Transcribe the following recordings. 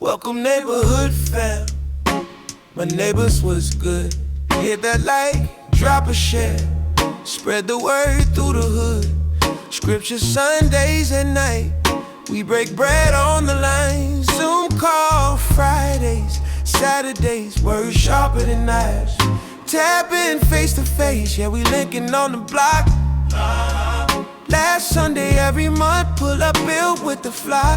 Welcome neighborhood fam. My neighbors was good. Hit that like, drop a share. Spread the word through the hood. Scripture Sundays at night. We break bread on the line. Zoom call Fridays, Saturdays. Word sharper than knives. Tapping face to face. Yeah, we linking on the block. Last Sunday every month, pull up built with the fly.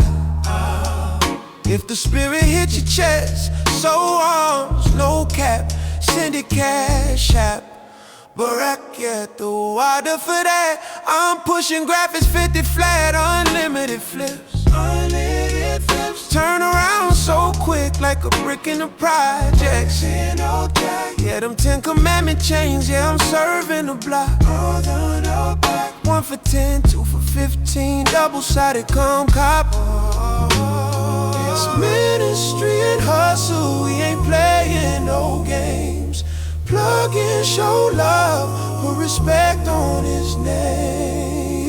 If the spirit hit your chest, so arms, no cap, send it cash app. Barack at the water for that. I'm pushing graphics 50 flat, unlimited flips. Turn around so quick like a brick in the projects. Yeah, them 10 commandment chains, yeah, I'm serving the block. 1 for 10, 2 for 15, double-sided come cop. It's ministry and hustle, we ain't playing no games. Plug in, show love, put respect on his name.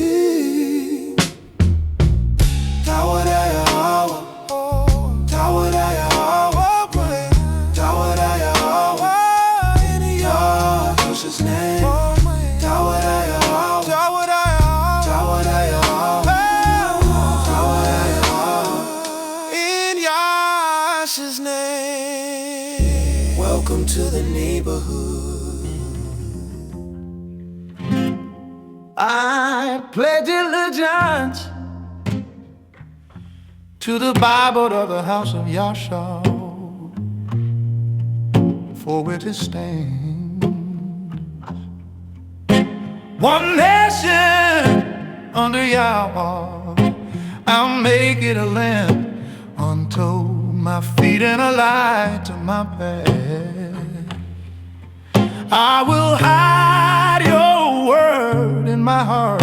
Tawadaya Hawa, Tawadaya Hawa, Tawadaya Hawa, in Yahushua's name. Tawadaya Hawa, Tawadaya Hawa, Tawadaya Hawa, in Yahushua's name. Welcome to the neighborhood. I pledge allegiance to the Bible of the house of Yahshua, for which it stands, one nation under Yahweh. I'll make it a lamp unto my feet and a light to my path. I will hide your word in my heart,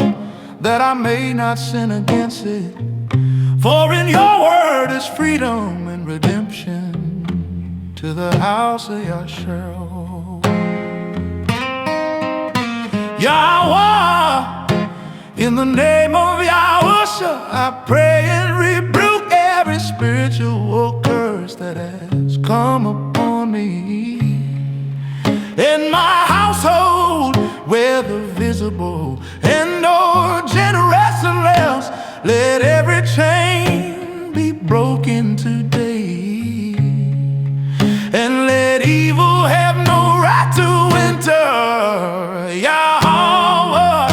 that I may not sin against it. For in your word is freedom and redemption to the house of Yahshua. Yahweh, in the name of Yahushua, I pray and rebuke every spiritual curse that has come upon me. In my household, whether visible and or generous and less, let every chain be broken today, and let evil have no right to enter. Yahweh,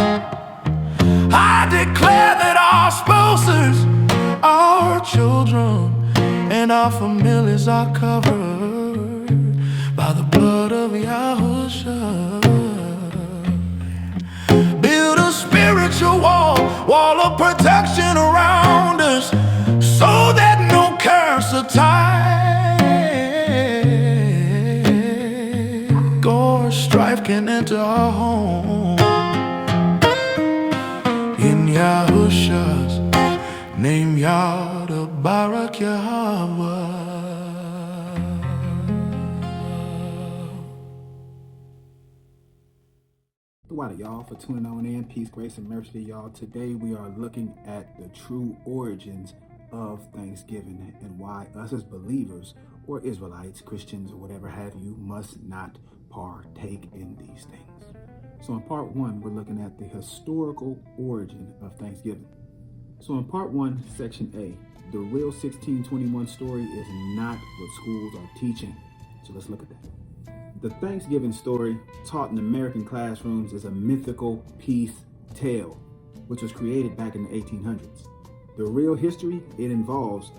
I declare that our spouses, our children, and our families are covered by the blood of Yahushua. Build a spiritual wall of protection around us, so that no curse or tide or strife can enter our home. In Yahushua's name, Yah the Barak Yahweh. What y'all for tuning on in. Peace, grace, and mercy to y'all. Today we are looking at the true origins of Thanksgiving and why us as believers or Israelites, Christians, or whatever have you, must not partake in these things. So in part one, we're looking at the historical origin of Thanksgiving. So in part one, section A, the real 1621 story is not what schools are teaching. So let's look at that. The Thanksgiving story taught in American classrooms is a mythical peace tale, which was created back in the 1800s. The real history, it involves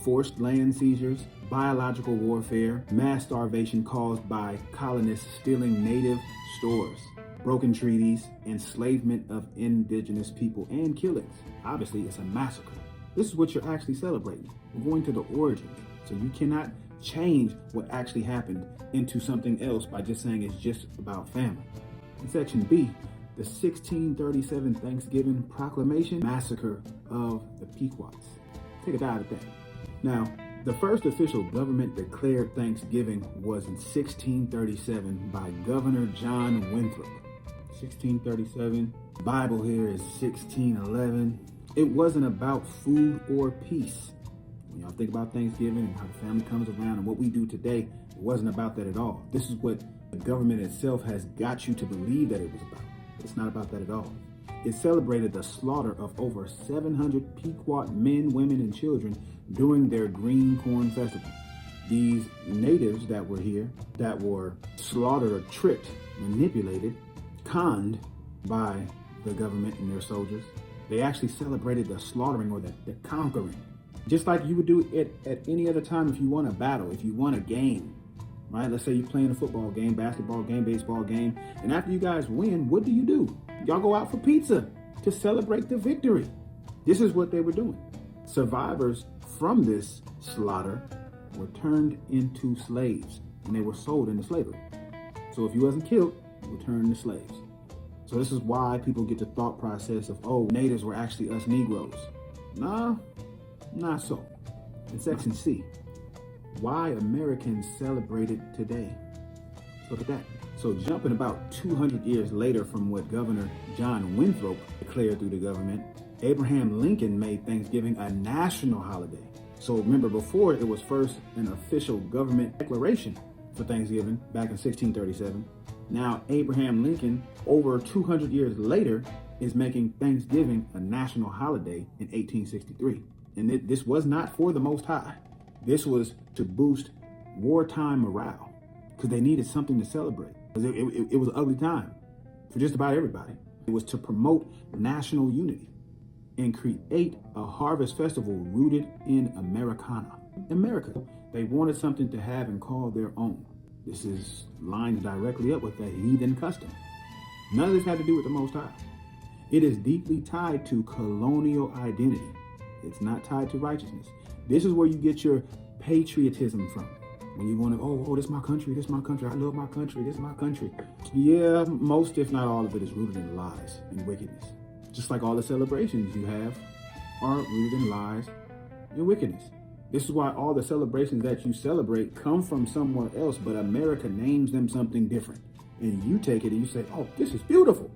forced land seizures, biological warfare, mass starvation caused by colonists stealing native stores, broken treaties, enslavement of indigenous people, and killings. Obviously, it's a massacre. This is what you're actually celebrating. We're going to the origins, so you cannot change what actually happened into something else by just saying it's just about family. In section B, the 1637 Thanksgiving Proclamation Massacre of the Pequots. Take a dive at that. Now, the first official government declared Thanksgiving was in 1637 by Governor John Winthrop. 1637, Bible here is 1611. It wasn't about food or peace. When y'all think about Thanksgiving and how the family comes around and what we do today, it wasn't about that at all. This is what the government itself has got you to believe that it was about. It's not about that at all. It celebrated the slaughter of over 700 Pequot men, women, and children during their Green Corn Festival. These natives that were here, that were slaughtered or tricked, manipulated, conned by the government and their soldiers, they actually celebrated the slaughtering or the conquering. Just like you would do it at any other time if you won a battle, if you won a game, right? Let's say you're playing a football game, basketball game, baseball game, and after you guys win, what do? Y'all go out for pizza to celebrate the victory. This is what they were doing. Survivors from this slaughter were turned into slaves, and they were sold into slavery. So if you wasn't killed, you were turned into slaves. So this is why people get the thought process of, oh, natives were actually us Negroes. Nah, not so. In section C, why Americans celebrate it today. Look at that. So jumping about 200 years later from what Governor John Winthrop declared through the government, Abraham Lincoln made Thanksgiving a national holiday. So remember, before it was first an official government declaration for Thanksgiving back in 1637. Now Abraham Lincoln, over 200 years later, is making Thanksgiving a national holiday in 1863. And this was not for the Most High. This was to boost wartime morale because they needed something to celebrate. It was an ugly time for just about everybody. It was to promote national unity and create a harvest festival rooted in Americana. America. They wanted something to have and call their own. This is lined directly up with the heathen custom. None of this had to do with the Most High. It is deeply tied to colonial identity. It's not tied to righteousness. This is where you get your patriotism from. When you want to, this is my country, I love my country, this is my country. Yeah, most, if not all of it is rooted in lies and wickedness. Just like all the celebrations you have are rooted in lies and wickedness. This is why all the celebrations that you celebrate come from somewhere else, but America names them something different. And you take it and you say, oh, this is beautiful.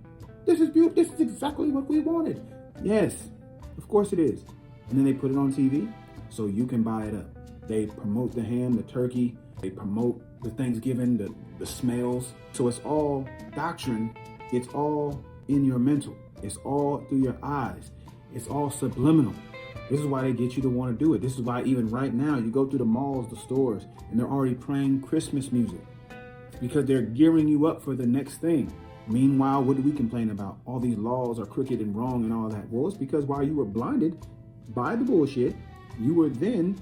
This is beautiful. This is exactly what we wanted. Yes, of course it is. And then they put it on TV so you can buy it up. They promote the ham, the turkey. They promote the Thanksgiving, the smells. So it's all doctrine. It's all in your mental. It's all through your eyes. It's all subliminal. This is why they get you to want to do it. This is why even right now you go through the malls, the stores, and they're already playing Christmas music because they're gearing you up for the next thing. Meanwhile, what do we complain about? All these laws are crooked and wrong and all that. Well, it's because while you were blinded by the bullshit, you were then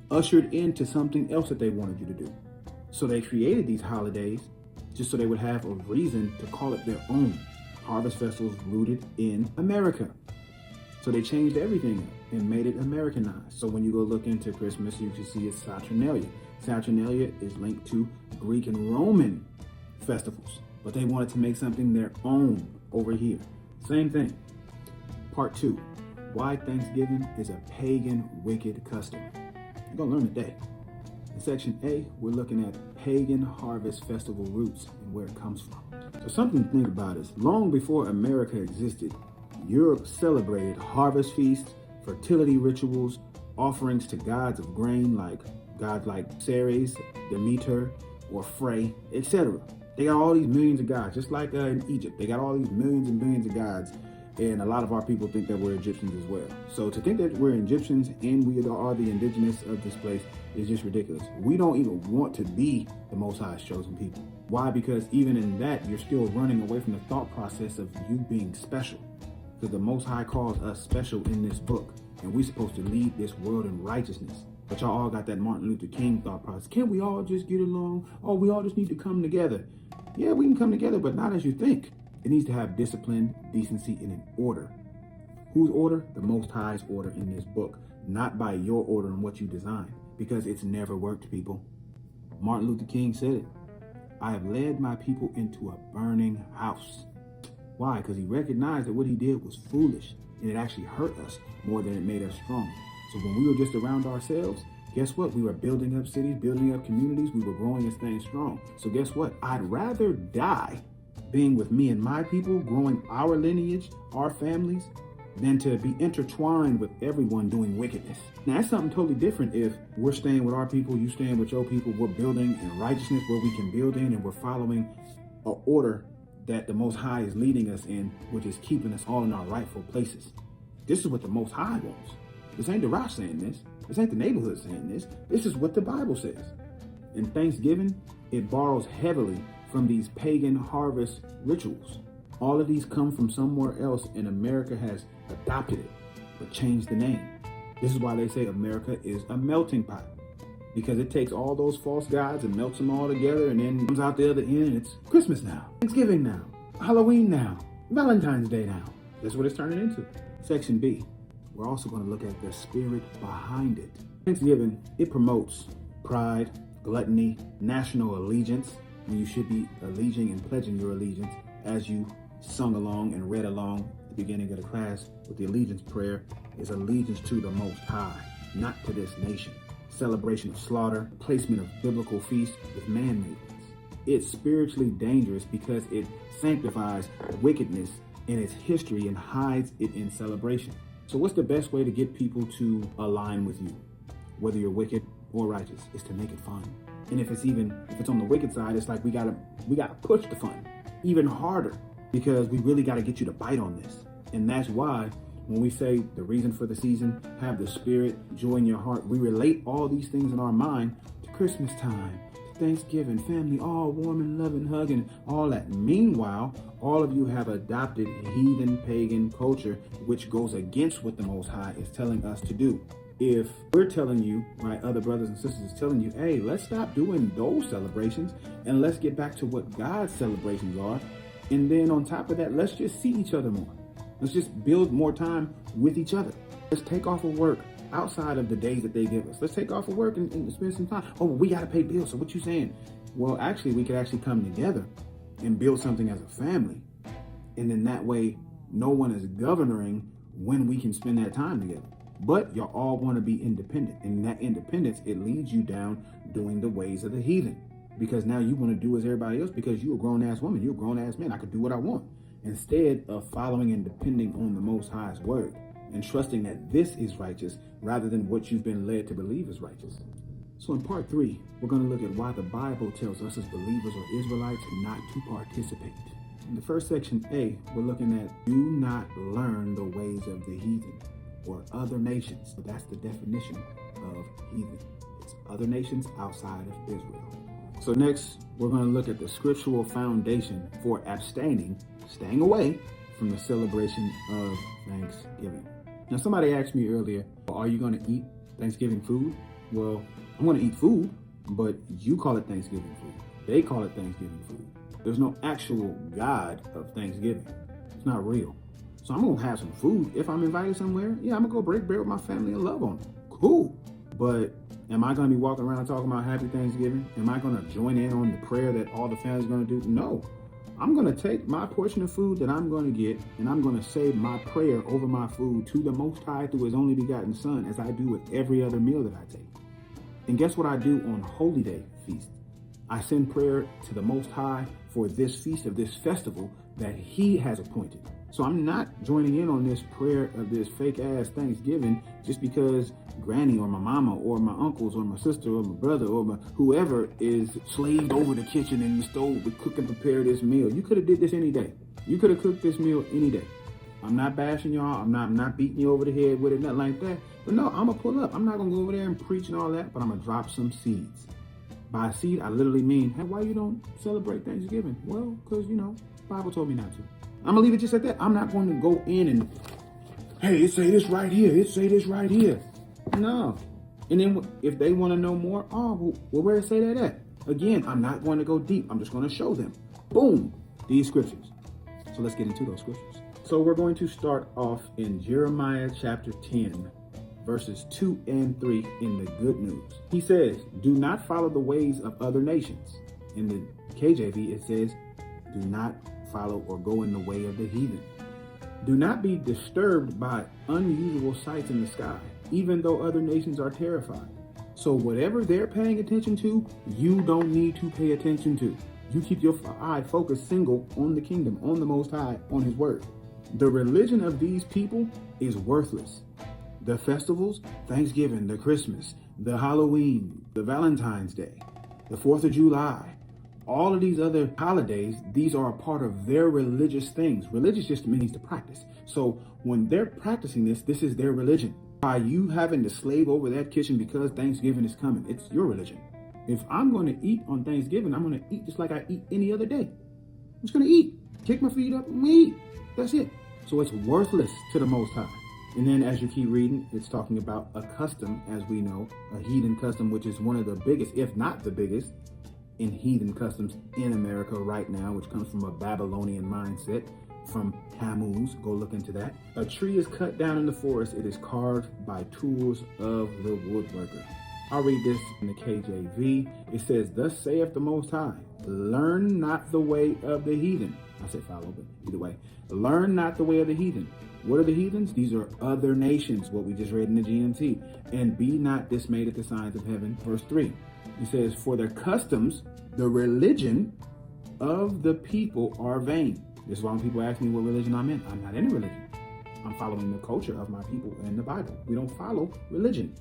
ushered into something else that they wanted you to do. So they created these holidays just so they would have a reason to call it their own. Harvest festivals rooted in America. So they changed everything up and made it Americanized. So when you go look into Christmas, you can see it's Saturnalia. Saturnalia is linked to Greek and Roman festivals, but they wanted to make something their own over here. Same thing. Part 2, why Thanksgiving is a pagan, wicked custom. You're gonna learn today. In section A, we're looking at pagan harvest festival roots and where it comes from. So something to think about is, long before America existed, Europe celebrated harvest feasts, fertility rituals, offerings to gods of grain like gods like Ceres, Demeter, or Frey, etc. They got all these millions of gods, just like in Egypt. They got all these millions and millions of gods, and a lot of our people think that we're Egyptians as well. So to think that we're Egyptians and we are the indigenous of this place is just ridiculous. We don't even want to be the Most High's chosen people. Why? Because even in that, you're still running away from the thought process of you being special. Because the Most High calls us special in this book, and we're supposed to lead this world in righteousness. But y'all all got that Martin Luther King thought process. Can't we all just get along? Oh, we all just need to come together. Yeah, we can come together, but not as you think. It needs to have discipline, decency, and an order. Whose order? The Most High's order in this book, not by your order and what you designed, because it's never worked, people. Martin Luther King said it. I have led my people into a burning house. Why? Because he recognized that what he did was foolish, and it actually hurt us more than it made us strong. So when we were just around ourselves, guess what? We were building up cities, building up communities. We were growing and staying strong. So guess what? I'd rather die being with me and my people, growing our lineage, our families, than to be intertwined with everyone doing wickedness. Now, that's something totally different if we're staying with our people, you staying with your people, we're building in righteousness where we can build in, and we're following an order that the Most High is leading us in, which is keeping us all in our rightful places. This is what the Most High wants. This ain't the Rosh saying this. This ain't the neighborhood saying this. This is what the Bible says. In Thanksgiving, it borrows heavily from these pagan harvest rituals. All of these come from somewhere else, and America has adopted it, but changed the name. This is why they say America is a melting pot, because it takes all those false gods and melts them all together, and then comes out the other end, and it's Christmas now, Thanksgiving now, Halloween now, Valentine's Day now. That's what it's turning into. Section B, we're also going to look at the spirit behind it. Thanksgiving, it promotes pride, gluttony, national allegiance, when you should be alleging and pledging your allegiance, as you sung along and read along at the beginning of the class with the allegiance prayer, is allegiance to the Most High, not to this nation. Celebration of slaughter, placement of biblical feasts with man-made ones. It's spiritually dangerous because it sanctifies wickedness in its history and hides it in celebration. So what's the best way to get people to align with you, whether you're wicked or righteous? Is to make it fun. And if it's on the wicked side, it's like we gotta push the fun even harder, because we really got to get you to bite on this. And that's why when we say the reason for the season, have the spirit, joy in your heart, we relate all these things in our mind to Christmas time, to Thanksgiving, family, all warm and loving, hugging, all that. Meanwhile, all of you have adopted heathen pagan culture, which goes against what the Most High is telling us to do. If we're telling you, right, other brothers and sisters is telling you, hey, let's stop doing those celebrations and let's get back to what God's celebrations are. And then on top of that, let's just see each other more. Let's just build more time with each other. Let's take off of work outside of the days that they give us. Let's take off of work and spend some time. Oh, we got to pay bills. So what you saying? Well, actually, we could actually come together and build something as a family. And then that way, no one is governing when we can spend that time together. But you all want to be independent. And in that independence, it leads you down doing the ways of the heathen. Because now you want to do as everybody else because you're a grown-ass woman, you're a grown-ass man. I could do what I want. Instead of following and depending on the Most High's word and trusting that this is righteous rather than what you've been led to believe is righteous. So in part 3, we're going to look at why the Bible tells us as believers or Israelites not to participate. In the first section A, we're looking at do not learn the ways of the heathen or other nations. So that's the definition of heathen. It's other nations outside of Israel. So next, we're going to look at the scriptural foundation for staying away from the celebration of Thanksgiving. Now, somebody asked me earlier, are you going to eat Thanksgiving food? Well, I'm going to eat food, but you call it Thanksgiving food. They call it Thanksgiving food. There's no actual God of Thanksgiving. It's not real. So I'm going to have some food. If I'm invited somewhere, yeah, I'm going to go break bread with my family and love on them. Cool. But am I going to be walking around talking about Happy Thanksgiving? Am I going to join in on the prayer that all the family's going to do? No. I'm going to take my portion of food that I'm going to get, and I'm going to say my prayer over my food to the Most High through His only begotten Son, as I do with every other meal that I take. And guess what I do on Holy Day feast? I send prayer to the Most High for this feast of this festival that He has appointed. So I'm not joining in on this prayer of this fake ass Thanksgiving just because granny or my mama or my uncles or my sister or my brother or my whoever is slaved over the kitchen and the stove to cook and prepare this meal. You could have did this any day. You could have cooked this meal any day. I'm not bashing y'all. I'm not beating you over the head with it, nothing like that. But no, I'm going to pull up. I'm not going to go over there and preach and all that, but I'm going to drop some seeds. By seed, I literally mean, hey, why you don't celebrate Thanksgiving? Well, because, the Bible told me not to. I'm going to leave it just at that. I'm not going to go in and, hey, it say this right here. It say this right here. No. And then if they want to know more, well, where it say that at? Again, I'm not going to go deep. I'm just going to show them. Boom. These scriptures. So let's get into those scriptures. So we're going to start off in Jeremiah chapter 10, verses 2 and 3 in the Good News. He says, do not follow the ways of other nations. In the KJV, it says, do not follow or go in the way of the heathen. Do not be disturbed by unusual sights in the sky, even though other nations are terrified. So whatever they're paying attention to, you don't need to pay attention to. You keep your eye focused single on the kingdom, on the Most High, on His word. The religion of these people is worthless. The festivals, Thanksgiving, the Christmas, the Halloween, the Valentine's Day, the 4th of July, all of these other holidays, these are a part of their religious things. Religious just means to practice. So when they're practicing this, this is their religion. By you having to slave over that kitchen because Thanksgiving is coming, it's your religion. If I'm going to eat on Thanksgiving, I'm going to eat just like I eat any other day. I'm just going to eat, kick my feet up and eat. That's it. So it's worthless to the Most High. And then as you keep reading, it's talking about a custom, as we know, a heathen custom, which is one of the biggest, if not the biggest, in heathen customs in America right now, which comes from a Babylonian mindset from Tammuz. Go look into that. A tree is cut down in the forest. It is carved by tools of the woodworker. I'll read this in the KJV. It says, "Thus saith the Most High, learn not the way of the heathen." I said follow, but either way. Learn not the way of the heathen. What are the heathens? These are other nations, what we just read in the GNT. "And be not dismayed at the signs of heaven." Verse 3. It says, "For their customs, the religion of the people are vain." This is why when people ask me what religion I'm in, I'm not in a religion. I'm following the culture of my people and the Bible. We don't follow religion.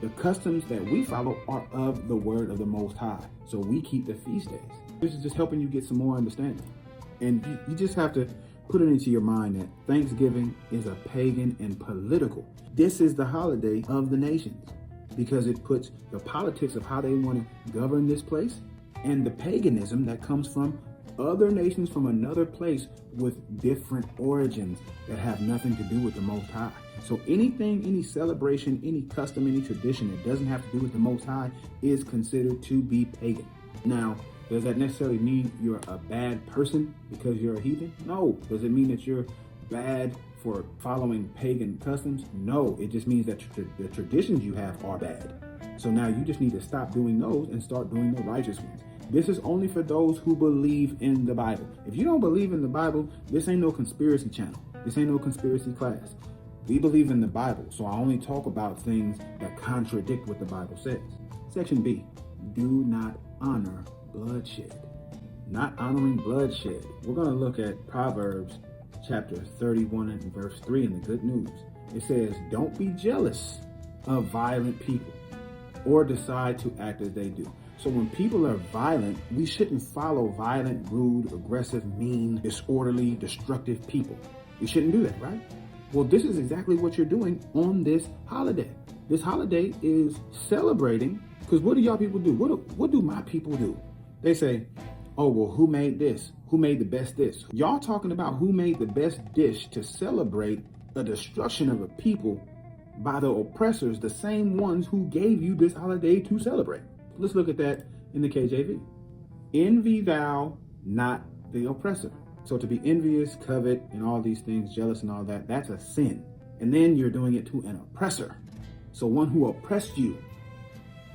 The customs that we follow are of the word of the Most High. So we keep the feast days. This is just helping you get some more understanding. And you just have to put it into your mind that Thanksgiving is a pagan and political. This is the holiday of the nations because it puts the politics of how they want to govern this place and the paganism that comes from other nations from another place with different origins that have nothing to do with the Most High. So anything, any celebration, any custom, any tradition that doesn't have to do with the Most High is considered to be pagan. Now, does that necessarily mean you're a bad person because you're a heathen? No. Does it mean that you're bad for following pagan customs? No. It just means that the traditions you have are bad. So now you just need to stop doing those and start doing the righteous ones. This is only for those who believe in the Bible. If you don't believe in the Bible, this ain't no conspiracy channel. This ain't no conspiracy class. We believe in the Bible, so I only talk about things that contradict what the Bible says. Section B, do not honor bloodshed. Not honoring bloodshed. We're going to look at Proverbs chapter 31 and verse 3 in the good news. It says, "Don't be jealous of violent people or decide to act as they do." So when people are violent, we shouldn't follow violent, rude, aggressive, mean, disorderly, destructive people. We shouldn't do that, right? Well, this is exactly what you're doing on this holiday. This holiday is celebrating, because what do y'all people do? What do my people do? They say, "Oh, well, who made this? Who made the best dish?" Y'all talking about who made the best dish to celebrate the destruction of a people by the oppressors, the same ones who gave you this holiday to celebrate. Let's look at that in the KJV. "Envy thou not the oppressor." So to be envious, covet, and all these things, jealous and all that, that's a sin. And then you're doing it to an oppressor. So one who oppressed you.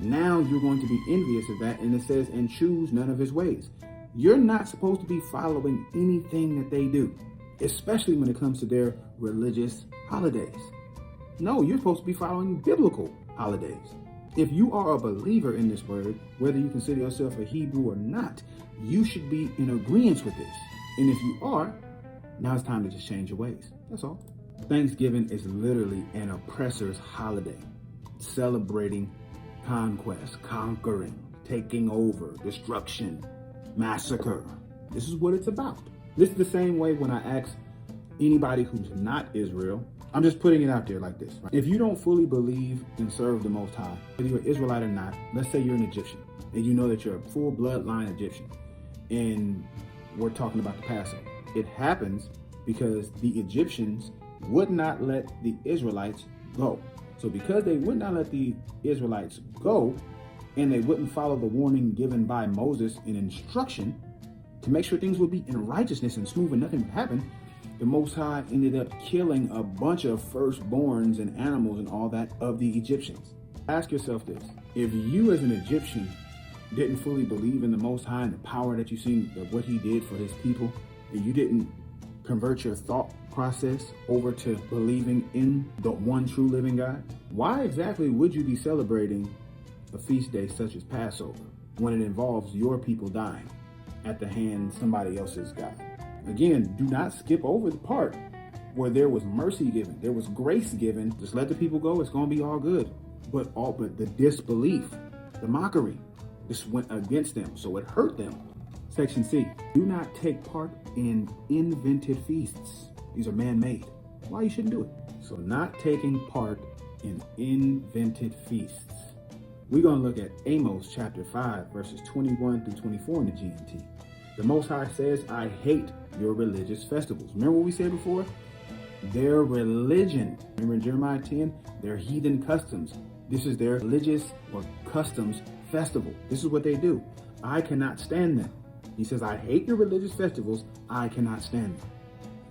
Now you're going to be envious of that, and it says, "and choose none of his ways." You're not supposed to be following anything that they do, especially when it comes to their religious holidays. No, you're supposed to be following biblical holidays. If you are a believer in this word, whether you consider yourself a Hebrew or not, you should be in agreement with this. And if you are, now it's time to just change your ways. That's all. Thanksgiving is literally an oppressor's holiday, celebrating conquest, conquering, taking over, destruction, massacre. This is what it's about. This is the same way when I ask anybody who's not Israel, I'm just putting it out there like this. Right? If you don't fully believe and serve the Most High, whether you're an Israelite or not, let's say you're an Egyptian, and you know that you're a full bloodline Egyptian, and we're talking about the Passover. It happens because the Egyptians would not let the Israelites go. So because they would not let the Israelites go, and they wouldn't follow the warning given by Moses in instruction to make sure things would be in righteousness and smooth and nothing would happen, the Most High ended up killing a bunch of firstborns and animals and all that of the Egyptians. Ask yourself this. If you as an Egyptian didn't fully believe in the Most High and the power that you've seen of what he did for his people, and you didn't convert your thought process over to believing in the one true living God, why exactly would you be celebrating a feast day such as Passover when it involves your people dying at the hand of somebody else's God? Again, do not skip over the part where there was mercy given, there was grace given. Just let the people go, it's going to be all good. But the disbelief, the mockery, this went against them, so it hurt them. Section C, do not take part in invented feasts. These are man-made. Why you shouldn't do it? So not taking part in invented feasts. We're going to look at Amos chapter 5, verses 21 through 24 in the GNT. The Most High says, I hate your religious festivals. Remember what we said before? Their religion. Remember in Jeremiah 10? Their heathen customs. This is their religious or customs festival. This is what they do. I cannot stand them. He says, I hate your religious festivals. I cannot stand them.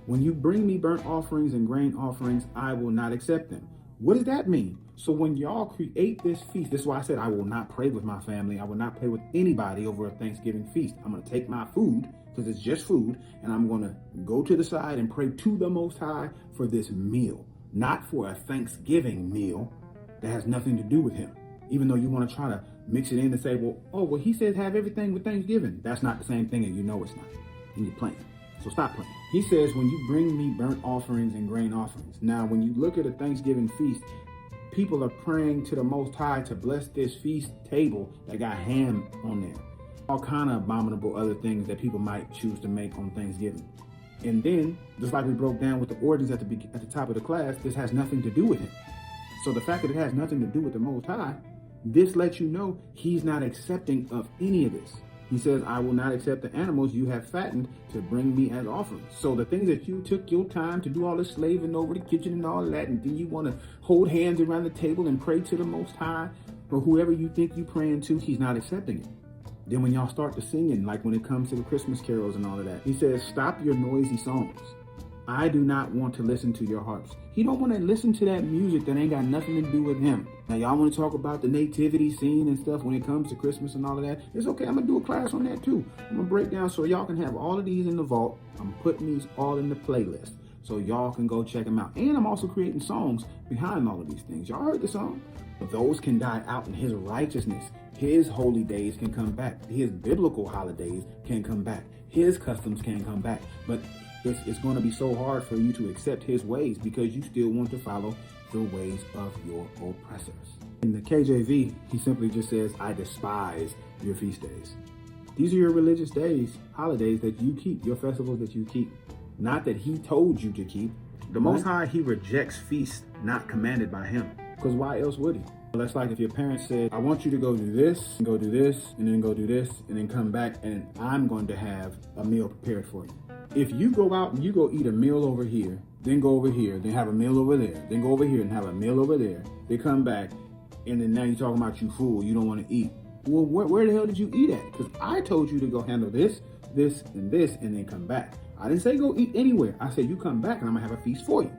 When you bring me burnt offerings and grain offerings, I will not accept them. What does that mean? So when y'all create this feast, this is why I said I will not pray with my family. I will not pray with anybody over a Thanksgiving feast. I'm going to take my food, because it's just food, and I'm going to go to the side and pray to the Most High for this meal, not for a Thanksgiving meal that has nothing to do with him. Even though you want to try to mix it in and say, well, he says have everything with Thanksgiving. That's not the same thing, and you know it's not. And you're playing. So stop playing. He says, when you bring me burnt offerings and grain offerings. Now, when you look at a Thanksgiving feast, people are praying to the Most High to bless this feast table that got ham on there. All kind of abominable other things that people might choose to make on Thanksgiving. And then, just like we broke down with the origins at the top of the class, this has nothing to do with him. So the fact that it has nothing to do with the Most High, this lets you know he's not accepting of any of this. He says, I will not accept the animals you have fattened to bring me as offerings. So the things that you took your time to do all this slaving over the kitchen and all that, and then you want to hold hands around the table and pray to the Most High, or whoever you think you're praying to, he's not accepting it. Then when y'all start to singing, like when it comes to the Christmas carols and all of that, he says, stop your noisy songs. I do not want to listen to your harps. He don't want to listen to that music that ain't got nothing to do with him. Now, y'all want to talk about the nativity scene and stuff when it comes to Christmas and all of that. It's okay. I'm going to do a class on that too. I'm going to break down so y'all can have all of these in the vault. I'm putting these all in the playlist so y'all can go check them out. And I'm also creating songs behind all of these things. Y'all heard the song? But those can die out in his righteousness. His holy days can come back. His biblical holidays can come back. His customs can come back. But it's going to be so hard for you to accept his ways because you still want to follow the ways of your oppressors. In the KJV, he simply just says, I despise your feast days. These are your religious days, holidays that you keep, your festivals that you keep. Not that he told you to keep. The Most High, he rejects feasts not commanded by him. Because why else would he? That's like if your parents said, I want you to go do this, and go do this, and then go do this, and then come back, and I'm going to have a meal prepared for you. If you go out and you go eat a meal over here, then go over here, then have a meal over there, then go over here and have a meal over there, they come back, and then now you're talking about you fool, you don't want to eat. Well, where the hell did you eat at? Because I told you to go handle this, this, and this, and then come back. I didn't say go eat anywhere. I said you come back and I'm going to have a feast for you.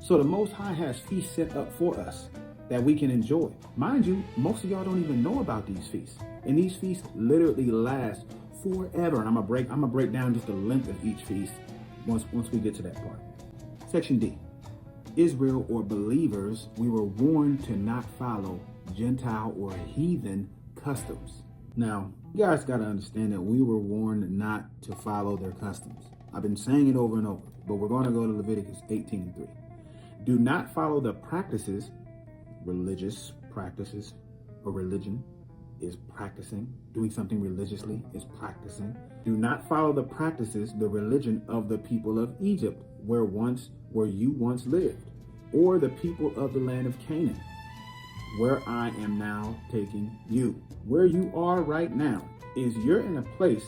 So the Most High has feasts set up for us that we can enjoy. Mind you, most of y'all don't even know about these feasts. And these feasts literally last forever. And I'm gonna break down just the length of each feast once we get to that part. Section D. Israel or believers, we were warned to not follow Gentile or heathen customs. Now, you guys got to understand that we were warned not to follow their customs. I've been saying it over and over, but we're going to go to Leviticus 18:3. Do not follow the practices, religious practices, or religion is practicing. Doing something religiously is practicing. Do not follow the practices, the religion of the people of Egypt, where you once lived, or the people of the land of Canaan, where I am now taking you. Where you are right now is you're in a place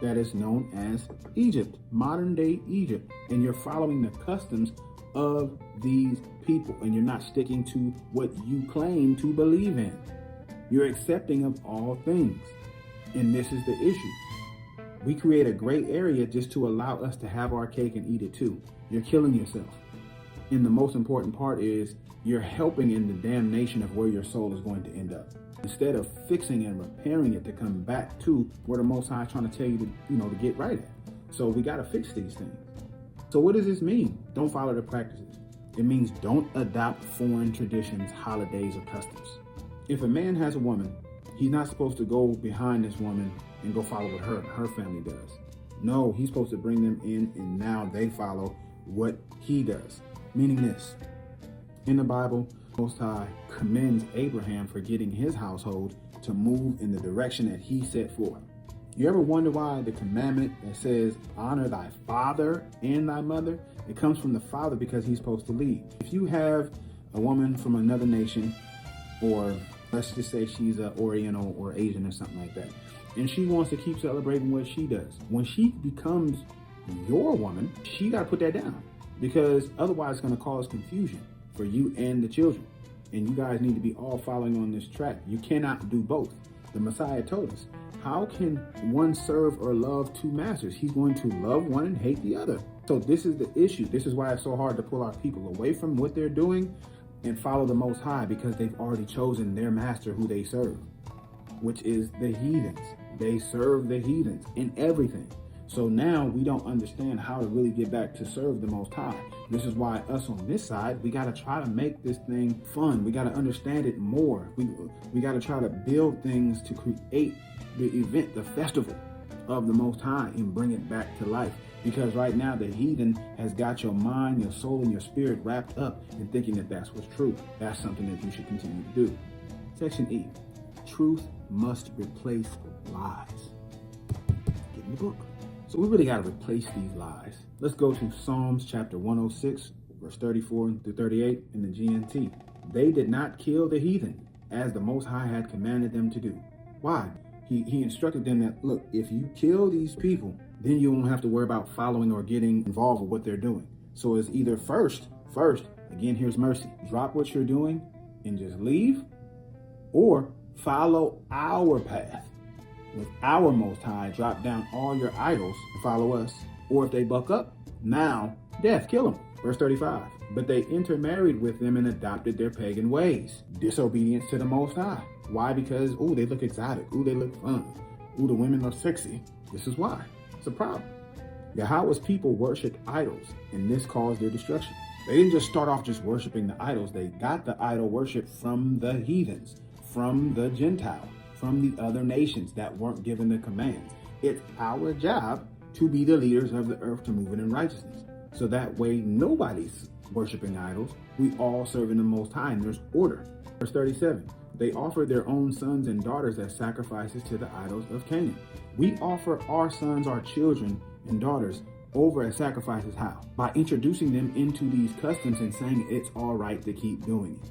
that is known as Egypt, modern day Egypt, and you're following the customs of these people, and you're not sticking to what you claim to believe in. You're accepting of all things, and this is the issue. We create a gray area just to allow us to have our cake and eat it too. You're killing yourself. And the most important part is you're helping in the damnation of where your soul is going to end up. Instead of fixing and repairing it to come back to where the Most High is trying to tell you to get right at. So we got to fix these things. So what does this mean? Don't follow the practices. It means don't adopt foreign traditions, holidays, or customs. If a man has a woman, he's not supposed to go behind this woman and go follow what her family does. No, he's supposed to bring them in, and now they follow what he does. Meaning this, in the Bible, Most High commends Abraham for getting his household to move in the direction that he set forth. You ever wonder why the commandment that says, honor thy father and thy mother? It comes from the father because he's supposed to lead. If you have a woman from another nation, or let's just say she's an Oriental or Asian or something like that, and she wants to keep celebrating what she does, when she becomes your woman, she got to put that down, because otherwise it's going to cause confusion for you and the children. And you guys need to be all following on this track. You cannot do both. The Messiah told us, how can one serve or love two masters? He's going to love one and hate the other. So this is the issue. This is why it's so hard to pull our people away from what they're doing and follow the Most High, because they've already chosen their master who they serve, which is the heathens. They serve the heathens in everything. So now we don't understand how to really get back to serve the Most High. This is why us on this side, we got to try to make this thing fun. We got to understand it more. We got to try to build things to create the event, the festival of the Most High, and bring it back to life. Because right now the heathen has got your mind, your soul, and your spirit wrapped up in thinking that that's what's true. That's something that you should continue to do. Section E, truth must replace lies. Get in the book. So we really got to replace these lies. Let's go to Psalms chapter 106, verse 34 through 38 in the GNT. They did not kill the heathen as the Most High had commanded them to do. Why? He instructed them that, look, if you kill these people, then you won't have to worry about following or getting involved with what they're doing. So it's either first, again, here's mercy. Drop what you're doing and just leave, or follow our path. With our Most High, drop down all your idols and follow us. Or if they buck up, now death, kill them. Verse 35. But they intermarried with them and adopted their pagan ways. Disobedience to the Most High. Why? Because, they look exotic. They look fun. The women are sexy. This is why. It's a problem. Yahweh's people worshiped idols, and this caused their destruction. They didn't just start off just worshiping the idols. They got the idol worship from the heathens, from the Gentiles, from the other nations that weren't given the commands. It's our job to be the leaders of the earth, to move it in righteousness. So that way nobody's worshiping idols. We all serve in the Most High, and there's order. Verse 37. They offered their own sons and daughters as sacrifices to the idols of Canaan. We offer our sons, our children, and daughters over as sacrifices. How? By introducing them into these customs and saying it's all right to keep doing it.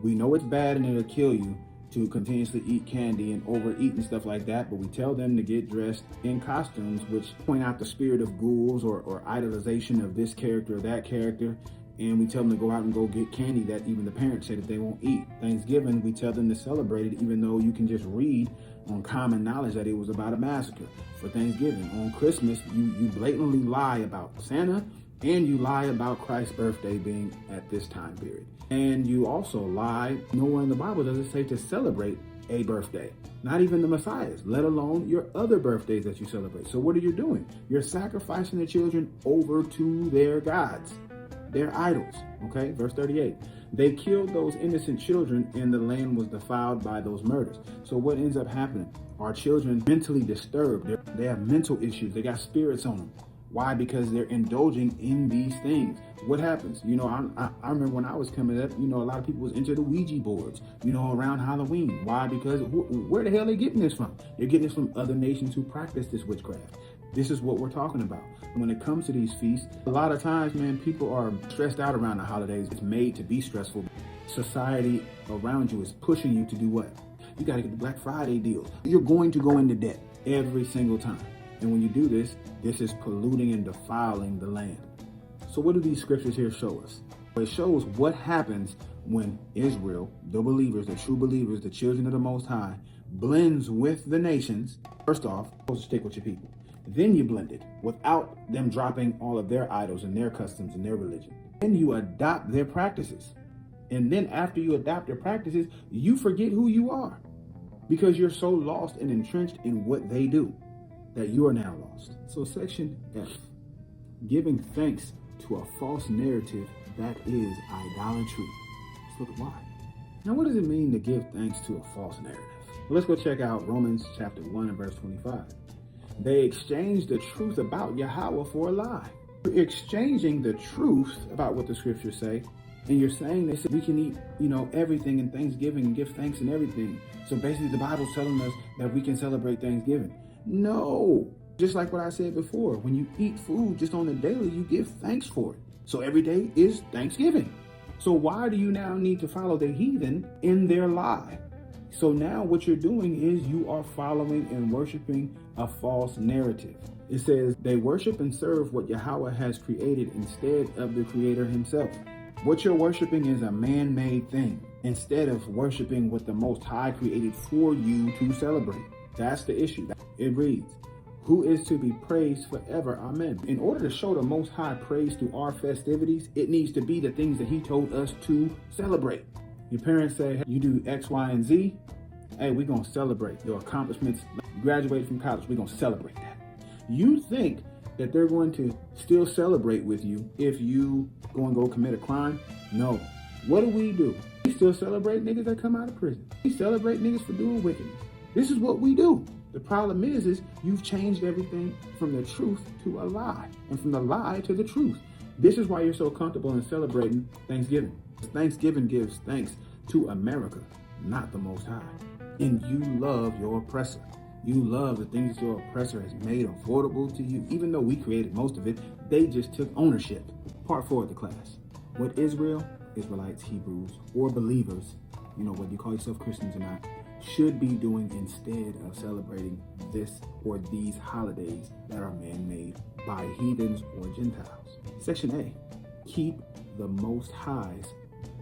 We know it's bad and it'll kill you to continuously eat candy and overeat and stuff like that, but we tell them to get dressed in costumes which point out the spirit of ghouls or idolization of this character or that character. And we tell them to go out and go get candy that even the parents say that they won't eat. Thanksgiving, we tell them to celebrate it, even though you can just read on common knowledge that it was about a massacre. For Thanksgiving, on Christmas, you blatantly lie about Santa, and you lie about Christ's birthday being at this time period. And you also lie, nowhere in the Bible does it say to celebrate a birthday. Not even the Messiah's, let alone your other birthdays that you celebrate. So what are you doing? You're sacrificing the children over to their gods, their idols. Okay, verse 38. They killed those innocent children, and the land was defiled by those murders. So what ends up happening? Our children mentally disturbed. They have mental issues. They got spirits on them. Why? Because they're indulging in these things. What happens? I remember when I was coming up, a lot of people was into the Ouija boards, around Halloween. Why? Because where the hell are they getting this from? They're getting this from other nations who practice this witchcraft. This is what we're talking about. When it comes to these feasts, a lot of times, man, people are stressed out around the holidays. It's made to be stressful. Society around you is pushing you to do what? You got to get the Black Friday deal. You're going to go into debt every single time. And when you do this, this is polluting and defiling the land. So what do these scriptures here show us? It shows what happens when Israel, the believers, the true believers, the children of the Most High, blends with the nations. First off, you're supposed to stick with your people. Then you blend it without them dropping all of their idols and their customs and their religion. Then you adopt their practices. And then after you adopt their practices, you forget who you are, because you're so lost and entrenched in what they do that you are now lost. So section F, giving thanks to a false narrative, that is idolatry. Let's look at why. Now, what does it mean to give thanks to a false narrative? Well, let's go check out Romans chapter 1 and verse 25. They exchanged the truth about Yahweh for a lie. You're exchanging the truth about what the scriptures say, and you're saying they said we can eat, everything in Thanksgiving and give thanks and everything. So basically the Bible's telling us that we can celebrate Thanksgiving. No. Just like what I said before, when you eat food just on the daily, you give thanks for it. So every day is Thanksgiving. So why do you now need to follow the heathen in their lie? So now what you're doing is you are following and worshiping a false narrative. It says they worship and serve what Yahweh has created instead of the Creator himself. What you're worshiping is a man-made thing instead of worshiping what the Most High created for you to celebrate. That's the issue. It reads, who is to be praised forever. Amen. In order to show the Most High praise through our festivities, it needs to be the things that he told us to celebrate. Your parents say, hey, you do X, Y, and Z. Hey, we're going to celebrate your accomplishments. You graduated from college. We're going to celebrate that. You think that they're going to still celebrate with you if you go commit a crime? No. What do? We still celebrate niggas that come out of prison. We celebrate niggas for doing wickedness. This is what we do. The problem is you've changed everything from the truth to a lie, and from the lie to the truth. This is why you're so comfortable in celebrating Thanksgiving. Thanksgiving gives thanks to America, not the Most High. And you love your oppressor. You love the things your oppressor has made affordable to you. Even though we created most of it, they just took ownership. Part 4 of the class. What Israel, Israelites, Hebrews, or believers, whether you call yourself Christians or not, should be doing instead of celebrating this or these holidays that are man-made by heathens or Gentiles. Section A, keep the Most High's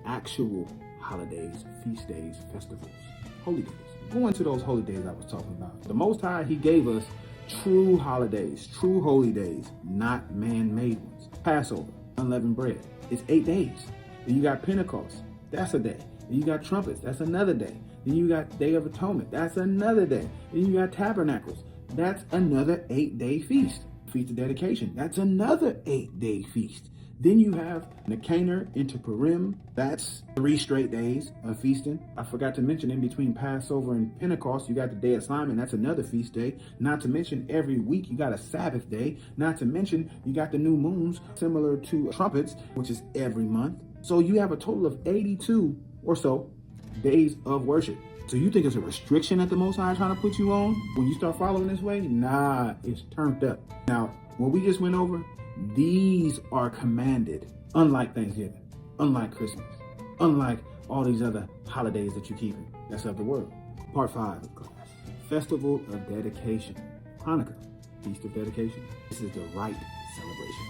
actual holidays, feast days, festivals, holy days. Going to those holy days I was talking about. The Most High, he gave us true holidays, true holy days, not man-made ones. Passover, unleavened bread, it's 8 days. Then you got Pentecost, that's a day. Then you got trumpets, that's another day. Then you got Day of Atonement, that's another day. Then you got Tabernacles, that's another 8-day feast. Feast of Dedication, that's another 8-day feast. Then you have Nicanor into Purim, that's 3 straight days of feasting. I forgot to mention in between Passover and Pentecost, you got the Day of Simon, that's another feast day. Not to mention every week you got a Sabbath day. Not to mention you got the new moons, similar to trumpets, which is every month. So you have a total of 82 or so days of worship. So you think it's a restriction that the Most High is trying to put you on when you start following this way? Nah, it's turned up. Now, what we just went over, these are commanded, unlike Thanksgiving, unlike Christmas, unlike all these other holidays that you're keeping. That's of the world. Part 5 of class. Festival of Dedication. Hanukkah, Feast of Dedication. This is the right celebration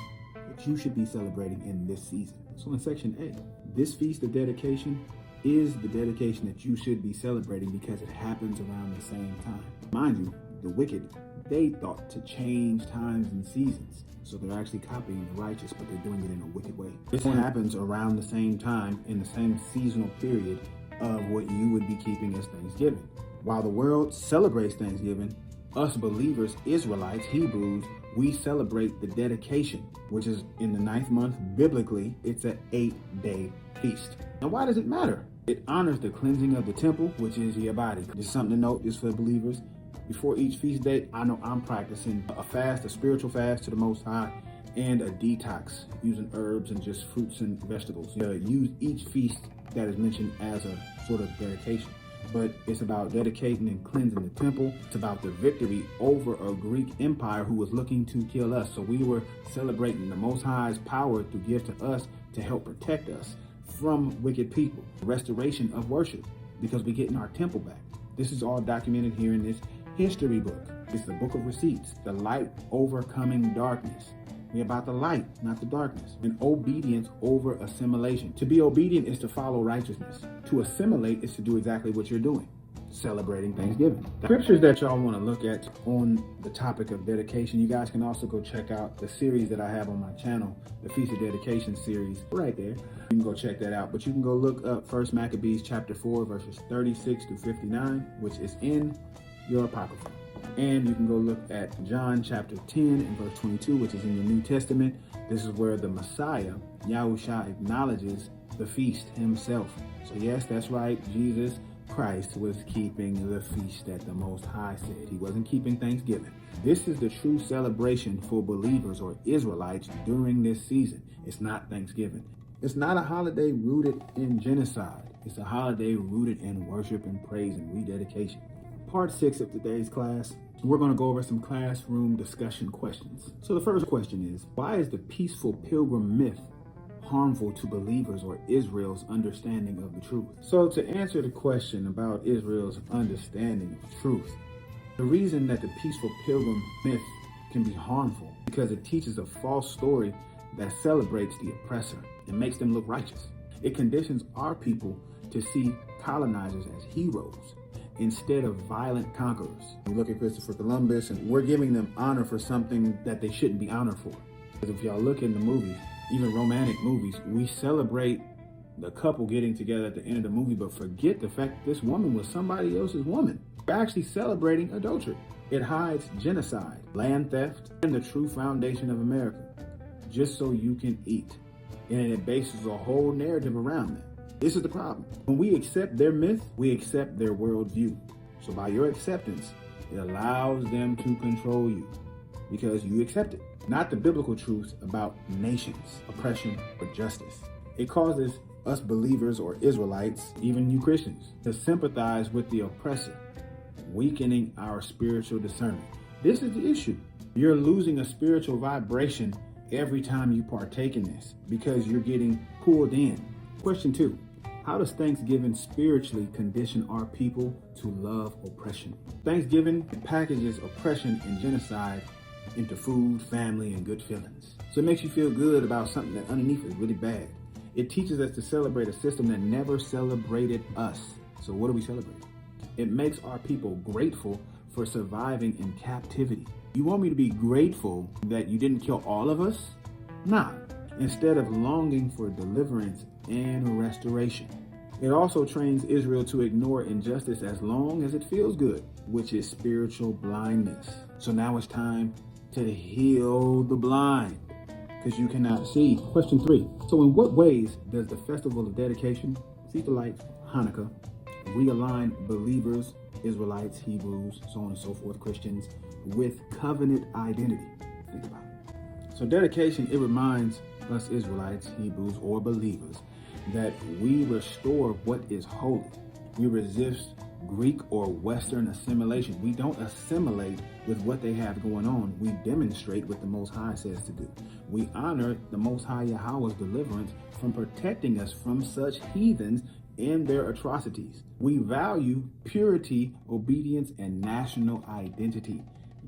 that you should be celebrating in this season. So in section A, this Feast of Dedication is the dedication that you should be celebrating because it happens around the same time. Mind you, the wicked, they thought to change times and seasons. So they're actually copying the righteous, but they're doing it in a wicked way. This one happens around the same time in the same seasonal period of what you would be keeping as Thanksgiving. While the world celebrates Thanksgiving, us believers, Israelites, Hebrews, we celebrate the dedication, which is in the 9th month. Biblically, it's an 8-day feast. Now, why does it matter? It honors the cleansing of the temple, which is your body. Just something to note, just for believers. Before each feast day, I know I'm practicing a fast, a spiritual fast to the Most High, and a detox, using herbs and just fruits and vegetables. Use each feast that is mentioned as a sort of dedication. But it's about dedicating and cleansing the temple. It's about the victory over a Greek empire who was looking to kill us. So we were celebrating the Most High's power to give to us to help protect us from wicked people. Restoration of worship, because we're getting our temple back. This is all documented here in this history book. It's the book of receipts. The light overcoming darkness. We're about the light, not the darkness. And obedience over assimilation. To be obedient is to follow righteousness. To assimilate is to do exactly what you're doing. Celebrating Thanksgiving. The scriptures that y'all want to look at on the topic of dedication, you guys can also go check out the series that I have on my channel, the Feast of Dedication series, right there. You can go check that out. But you can go look up 1 Maccabees chapter 4, verses 36 to 59, which is in your Apocrypha. And you can go look at John chapter 10 and verse 22, which is in the New Testament. This is where the Messiah, Yahushua, acknowledges the feast himself. So yes, that's right. Jesus Christ was keeping the feast that the Most High said. He wasn't keeping Thanksgiving. This is the true celebration for believers or Israelites during this season. It's not Thanksgiving. It's not a holiday rooted in genocide. It's a holiday rooted in worship and praise and rededication. Part 6 of today's class, we're going to go over some classroom discussion questions. So the first question is, why is the peaceful pilgrim myth harmful to believers or Israel's understanding of the truth? So to answer the question about Israel's understanding of truth, the reason that the peaceful pilgrim myth can be harmful because it teaches a false story that celebrates the oppressor and makes them look righteous. It conditions our people to see colonizers as heroes instead of violent conquerors. We look at Christopher Columbus and we're giving them honor for something that they shouldn't be honored for. Because if y'all look in the movies, even romantic movies, we celebrate the couple getting together at the end of the movie, but forget the fact that this woman was somebody else's woman. We're actually celebrating adultery. It hides genocide, land theft, and the true foundation of America, just so you can eat. And it bases a whole narrative around that. This is the problem. When we accept their myth, we accept their worldview. So by your acceptance, it allows them to control you because you accept it. Not the biblical truth about nations, oppression, or justice. It causes us believers or Israelites, even you Christians, to sympathize with the oppressor, weakening our spiritual discernment. This is the issue. You're losing a spiritual vibration every time you partake in this because you're getting pulled in. Question 2. How does Thanksgiving spiritually condition our people to love oppression? Thanksgiving packages oppression and genocide into food, family, and good feelings. So it makes you feel good about something that underneath is really bad. It teaches us to celebrate a system that never celebrated us. So what do we celebrate? It makes our people grateful for surviving in captivity. You want me to be grateful that you didn't kill all of us? Nah. Instead of longing for deliverance and restoration. It also trains Israel to ignore injustice as long as it feels good, which is spiritual blindness. So now it's time to heal the blind because you cannot see. Question 3. So in what ways does the festival of dedication, Feast of Lights, Hanukkah, realign believers, Israelites, Hebrews, so on and so forth, Christians, with covenant identity? Think about it. So dedication, it reminds us Israelites, Hebrews, or believers that we restore what is holy. We resist Greek or Western assimilation. We don't assimilate with what they have going on. We demonstrate what the Most High says to do. We honor the Most High Yahweh's deliverance from protecting us from such heathens and their atrocities. We value purity, obedience, and national identity.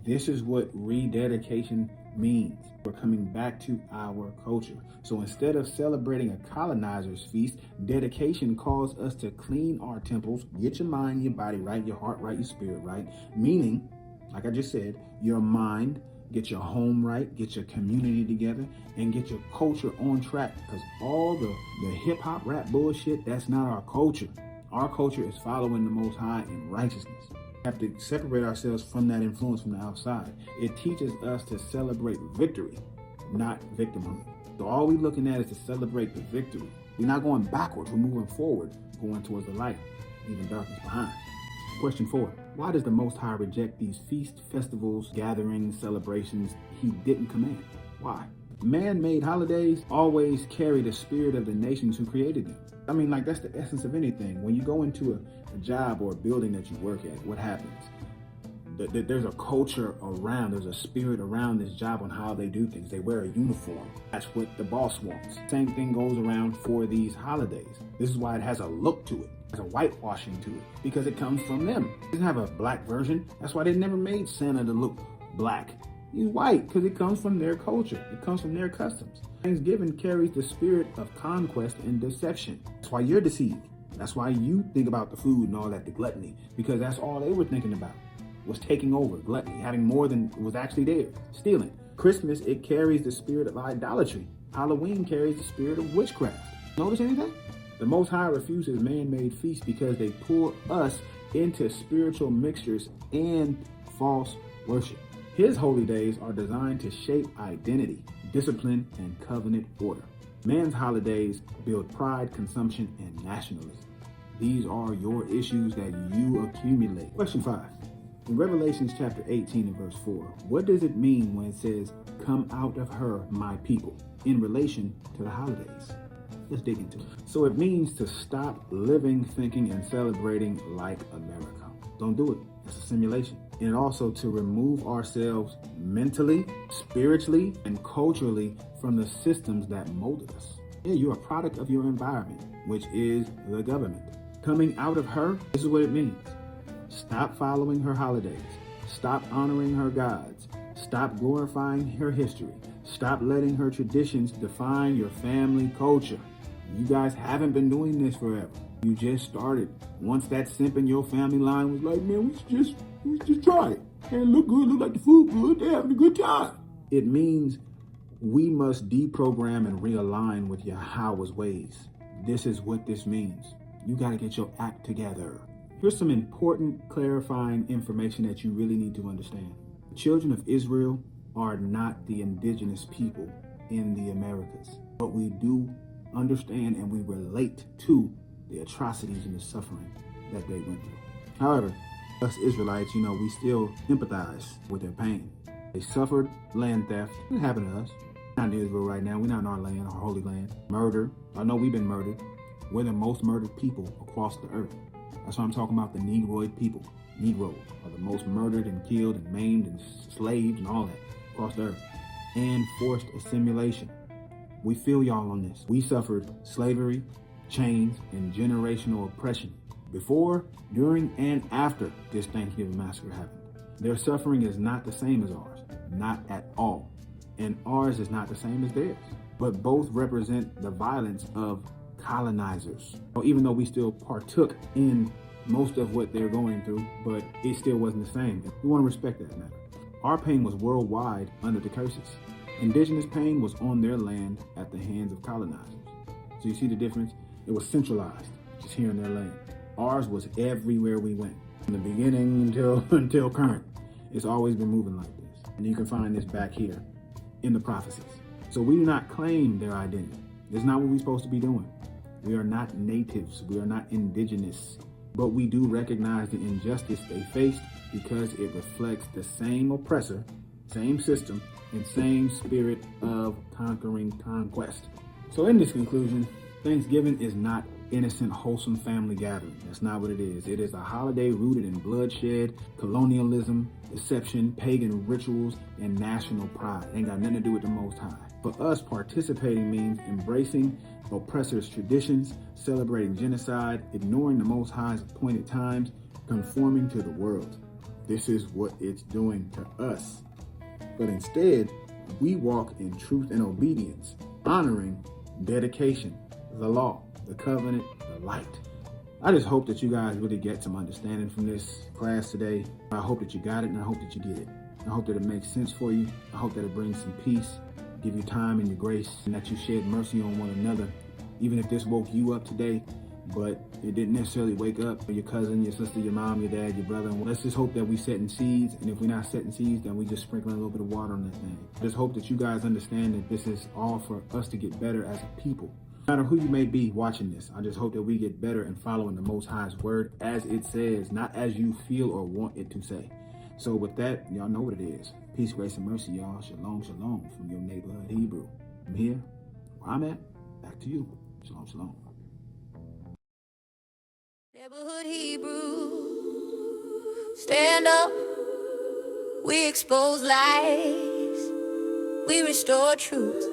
This is what rededication means. We're coming back to our culture. So instead of celebrating a colonizer's feast, dedication calls us to clean our temples, get your mind, your body right, your heart right, your spirit right. Meaning, like I just said, your mind, get your home right, get your community together, and get your culture on track. Because all the hip hop rap bullshit, that's not our culture. Our culture is following the Most High in righteousness. We have to separate ourselves from that influence from the outside. It teaches us to celebrate victory, not victimhood. So all we're looking at is to celebrate the victory. We're not going backwards, we're moving forward, going towards the light, leaving darkness behind. Question 4. Why does the Most High reject these feasts, festivals, gatherings, celebrations he didn't command? Why? Man-made holidays always carry the spirit of the nations who created them. I mean, like, that's the essence of anything. When you go into a job or a building that you work at, what happens? There's a culture around, there's a spirit around this job on how they do things. They wear a uniform. That's what the boss wants. Same thing goes around for these holidays. This is why it has a look to it. There's a whitewashing to it because it comes from them. It doesn't have a black version. That's why they never made Santa to look black. He's white because it comes from their culture. It comes from their customs. Thanksgiving carries the spirit of conquest and deception. That's why you're deceived. That's why you think about the food and all that, the gluttony, because that's all they were thinking about, was taking over, gluttony, having more than was actually there, stealing. Christmas, it carries the spirit of idolatry. Halloween carries the spirit of witchcraft. Notice anything? The Most High refuses man-made feasts because they pull us into spiritual mixtures and false worship. His holy days are designed to shape identity, discipline, and covenant order. Man's holidays build pride, consumption, and nationalism. These are your issues that you accumulate. Question 5. In Revelations chapter 18 and verse 4, what does it mean when it says, "Come out of her, my people," in relation to the holidays? Let's dig into it. So it means to stop living, thinking, and celebrating like America. Don't do it. It's a simulation. And also to remove ourselves mentally, spiritually, and culturally from the systems that molded us. Yeah, you're a product of your environment, which is the government. Coming out of her, this is what it means. Stop following her holidays. Stop honoring her gods. Stop glorifying her history. Stop letting her traditions define your family culture. You guys haven't been doing this forever. You just started. Once that simp in your family line was like, man, we just try it. And it look good, look like the food good, they're having a good time. It means we must deprogram and realign with Yahweh's ways. This is what this means. You got to get your act together. Here's some important clarifying information that you really need to understand. The children of Israel are not the indigenous people in the Americas, but we do understand and we relate to the atrocities and the suffering that they went through. However, us Israelites, we still empathize with their pain. They suffered land theft. It happened to us. We're not in Israel right now. We're not in our land, our holy land. Murder. I know we've been murdered. We're the most murdered people across the earth. That's why I'm talking about the Negroid people. Negroes are the most murdered and killed and maimed and slaved and all that across the earth. And forced assimilation. We feel y'all on this. We suffered slavery, chains, and generational oppression before, during, and after this Thanksgiving massacre happened. Their suffering is not the same as ours. Not at all. And ours is not the same as theirs. But both represent the violence of colonizers. Even though we still partook in most of what they're going through, but it still wasn't the same. We want to respect that matter. Our pain was worldwide under the curses. Indigenous pain was on their land at the hands of colonizers. So you see the difference? It was centralized, just here in their land. Ours was everywhere we went. From the beginning until current. It's always been moving like this. And you can find this back here in the prophecies. So we do not claim their identity. That's not what we're supposed to be doing. We are not natives. We are not indigenous. But we do recognize the injustice they faced because it reflects the same oppressor, same system, and same spirit of conquering conquest. So in this conclusion, Thanksgiving is not innocent, wholesome family gathering. That's not what it is. It is a holiday rooted in bloodshed, colonialism, deception, pagan rituals, and national pride. It ain't got nothing to do with the Most High. For us, participating means embracing oppressors' traditions, celebrating genocide, ignoring the Most High's appointed times, conforming to the world. This is what it's doing to us. But instead, we walk in truth and obedience, honoring dedication, the law, the covenant, the light. I just hope that you guys really get some understanding from this class today. I hope that you got it, and I hope that you get it. I hope that it makes sense for you. I hope that it brings some peace, give you time and your grace, and that you shed mercy on one another. Even if this woke you up today, but it didn't necessarily wake up your cousin, your sister, your mom, your dad, your brother. Let's just hope that we setting seeds, and if we're not setting seeds, then we just sprinkling a little bit of water on that thing. Just hope that you guys understand that this is all for us to get better as a people. No matter who you may be watching this, I just hope that we get better in following the Most High's word as it says, not as you feel or want it to say. So with that, y'all know what it is. Peace, grace, and mercy, y'all. Shalom, shalom from your neighborhood Hebrew. I'm here, where I'm at, back to you. Shalom, shalom. Neighborhood Hebrew, stand up. We expose lies. We restore truth.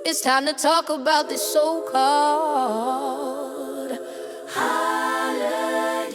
It's time to talk about this so-called holiday.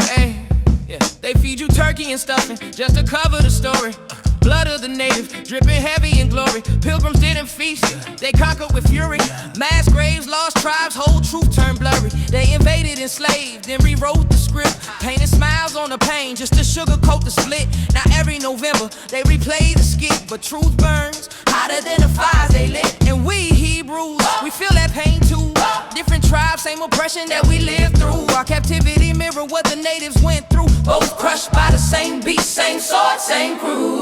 Hey, yeah, they feed you turkey and stuffing just to cover the story. Blood of the native, dripping heavy in glory. Pilgrims didn't feast, they conquered with fury. Mass graves, lost tribes, whole truth turned blurry. They invaded, enslaved, then rewrote the script. Painted smiles on the pain just to sugarcoat the split. Now every November, they replay the skit. But truth burns hotter than the fires they lit. And we Hebrews, we feel that pain too. Different tribes, same oppression that we lived through. Our captivity mirror what the natives went through. Both crushed by the same beast, same sword, same crew.